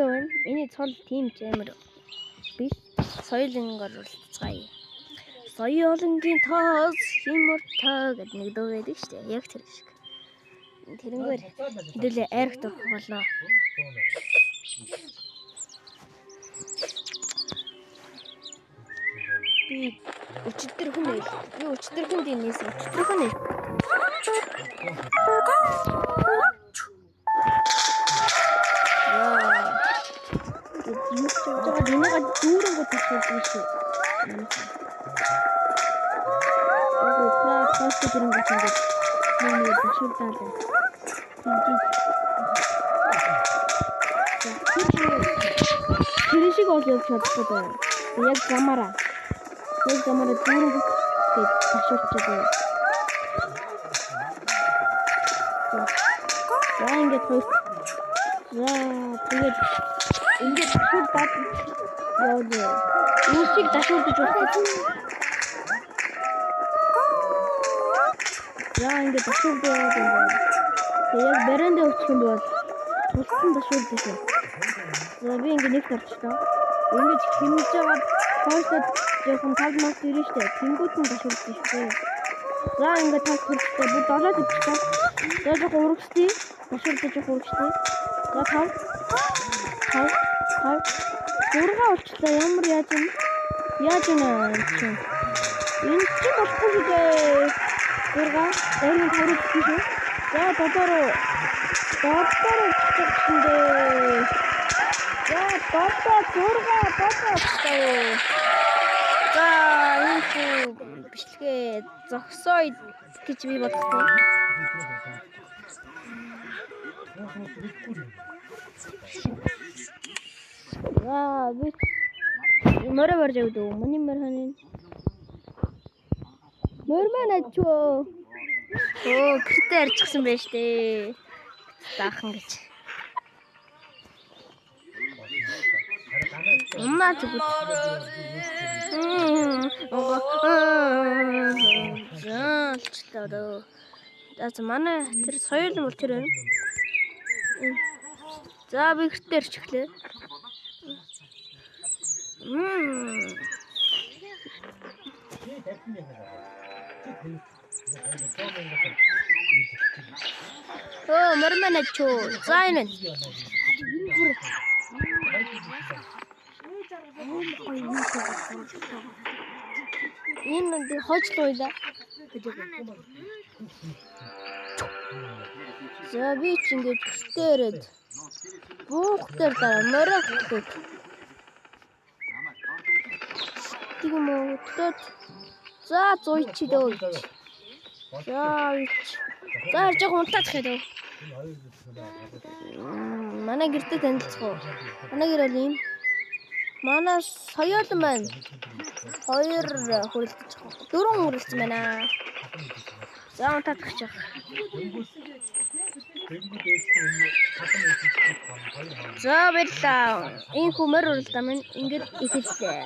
хэлээ байна. Миний цол тийм ч амар биш. Соёлын оролцгаая. Соёлынгийн тоос химуртаа гэдэг нэг дуу байдаг шүү дээ. Яг тэр шиг. Тэрнгээр хэдүүлээ айрагт авах болоо. Би өчтөр хүн ээ. Би өчтөр хүн дийнээс өчтөр хүн ээ. Энэгээ дүүрэнгөө тасалж шүү. Паст дөрөнгө гэдэг нэг башилтаалаа. Тэр шиг бол явж чадахгүй. Яг замаараа. Яг замаараа дүүрэнгөө башилтчихдээ. За ингээд хөөс. За тэгээд ингээд шууд бат яваа. Үсийг дашуулж байна. За ингээд дашуулж байгаа. Тэгээд яг барианда өчгөнд бол тулсан дашуулж байна. За би ингээд нэг тарчлаа. Ингээд хэмж жагаад хойшоо жоохон тав мас ирэн штэ. Тэнгуут нь дашуулж байна. За ингээд тав төрчтэй бүр 7 дэвчтэй. За жоохон урагштай. Дашуулж жоохон урагштай. За тав. Дурга болчлаа. Ямар яаж юм? Яаж юм чи? Энэ чи болохгүй дээ. Дурга энэ төрөж шүү. За додороо чичгчэндээ. За дурга болчихоо. За энэ бичлэгээ зогсоё гэж би бодлоо. За би мөрө барж өгдөө. Миний мөрхөний мөрманачөө. Гэртээ арчихсан байж тээ. Дахан гэж. Умаа зүгт. Зaalчлаа. За манай тэр соёл бол тэр байна. За би гэртээ арчихлаа. Мөрманачөө. За энэ. Энэ хожлоо да. За би ч ингэж гэртээрэд буух дээр дараа мөрөглөв. Тийм үү. За зуйч дөө. За жоохон унтаач гэдэг. Манай гэртээ танилцах уу? Манай гэр бол юм. Манай соёл маань 2 хүрэлцэж байгаа. 4 хүрэлцсэн байна. За унтаач гэж. За баярлалаа. Энэ хүмэр уралдаа минь ингэж ихэллээ.